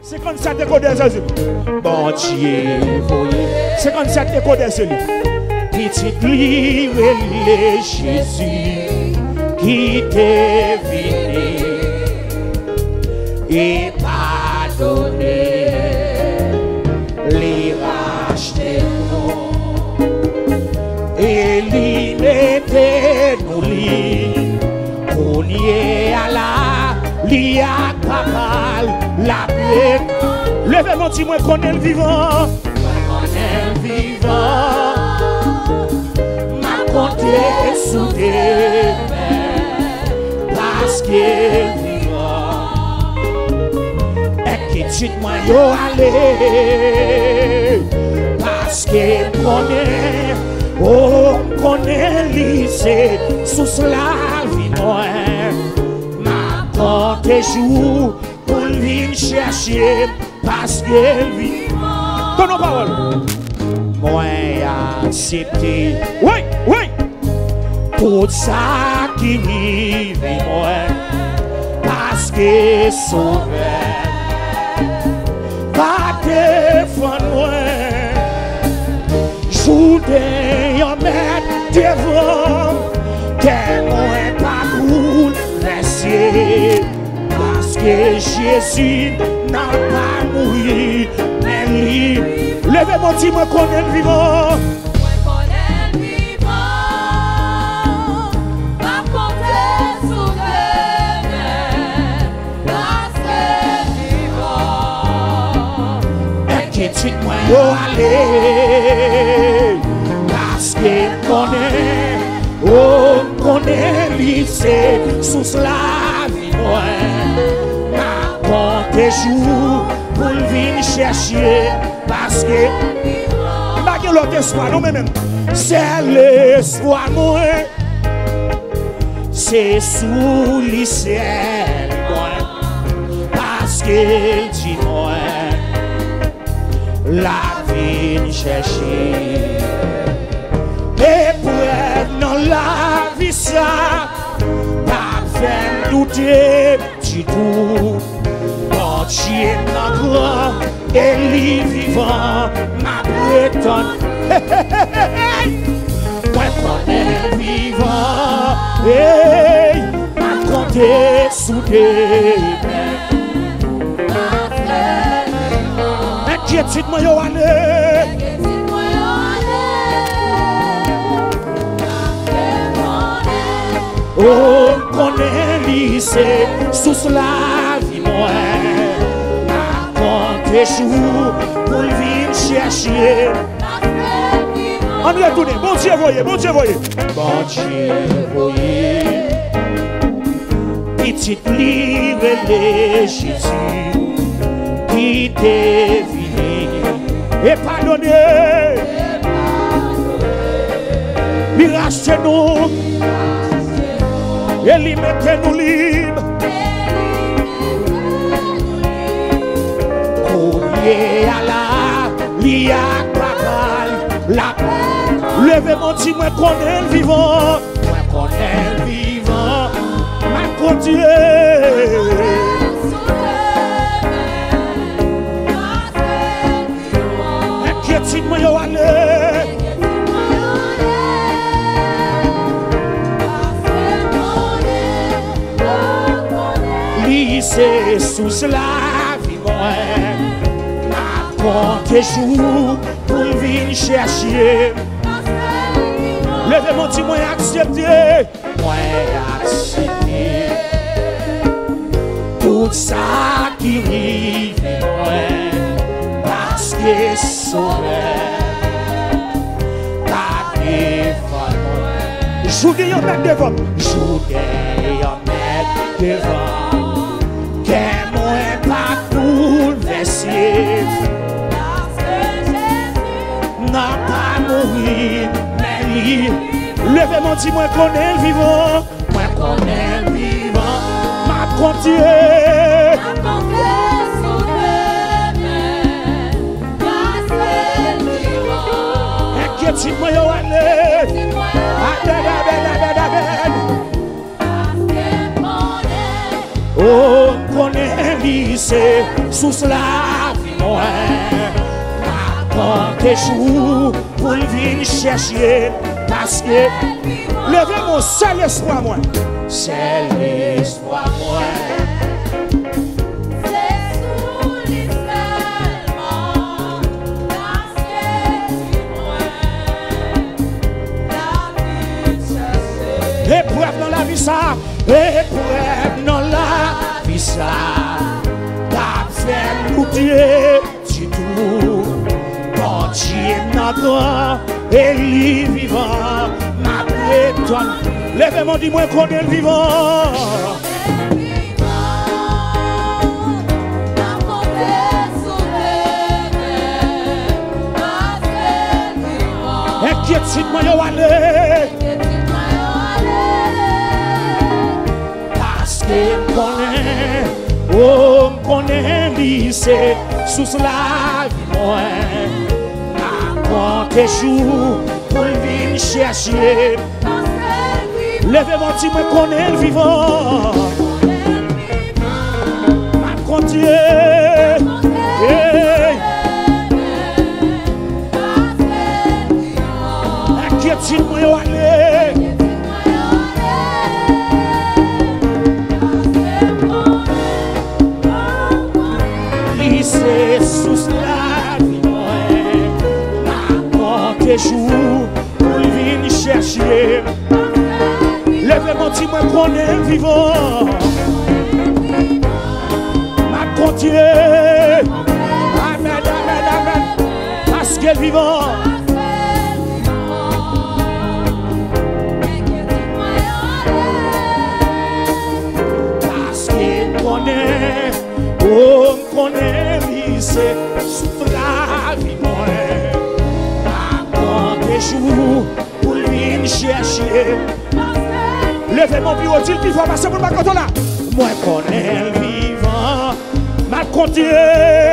57 écoutez Jésus. Bondye, Voye. 57 écoutez celui. Pitit li Rele Jésus qui t'est venu et pardonné, les racheter et li mette nous li, on y est à la, li a capable la paix. Levez mon petit moi qu'on est le vivant, qu'on est le vivant. Comptez sous des mains parce qu'elle vivra et qui tue moi yo aller parce qu'elle connaît oh connaît lycée sous la vie moi ma compte jour pour venir chercher parce qu'elle vivra ton parole moi accepté oui oui tout ça qui vive moi parce que sauveur va défendre moi jouer un mètre devant que moi pas bouleversé parce que Jésus n'a pas mouru mais lui levez-moi dis-moi qu'on est le vivant. Moi yo aller parce que connaît lycée sous la vie moi ma compte jour pour venir chercher parce que pas que l'autre espoir non même c'est l'espoir moi c'est sous le ciel moi parce que dit moi la vie chercher épreuve dans la vie ça pas faire douter du tout quand tu es grand et li vivant ma prétend moi qu'on est vivant hey ma compter sous des Pitit moi yo aller oh connaît lycée sous la vie moi ma compte jour pour venir chercher on retourne bon Dieu voyez bon Dieu voyez Pitit li Rele Jésus qui t'est venu et pardonner, il rachète nous, et il mette nous libres. Courrier à la, il y a la levez mon petit moi qu'on est le vivant, moi qu'on est le vivant, ma continuer. Moi yo aller lycée sous la vie moi ma compte jour pour venir chercher levez mon petit moi accepter tout ça qui vive moi parce que sauveur ta défense jouer en mettre devant jouer en mettre devant que moi pas bouleversé parce que Jésus n'a pas mouru mais lui levez mon petit moi qu'on est le vivant moi qu'on est le vivant ma continuer Pitit moi yo aller oh connaît lycée sous la vie, moi. Quand tes jours pour venir chercher, parce que levez mon seul espoir, moi. Seul espoir, moi. Épreuve dans la vie ça, épreuve dans la vie ça, t'as fait nous Dieu du tout, Bondye notre et lui vivant, ma prétonne, lèvez-moi dis-moi qu'on est le vivant. Inquiétude-moi yo allez. M'connais lycée sous la vie moi. Quand tes jours pour venir chercher. Levez-moi si moi connais le vivant. M'a continué. Inquiétude-moi yo allez. C'est sous la vie, ma tes jours pour venir chercher. Levez-moi si moi qu'on est vivant. Ma continué. Amen, amen, amen. Parce qu'elle est vivant. Parce qu'elle connaît. Oh, connaît lycée sous la vie, moi. Quand tes jours pour venir chercher. Levez mon bureau, dit qu'il faut passer pour ma canton là. Moi, connais le vivant, ma continué.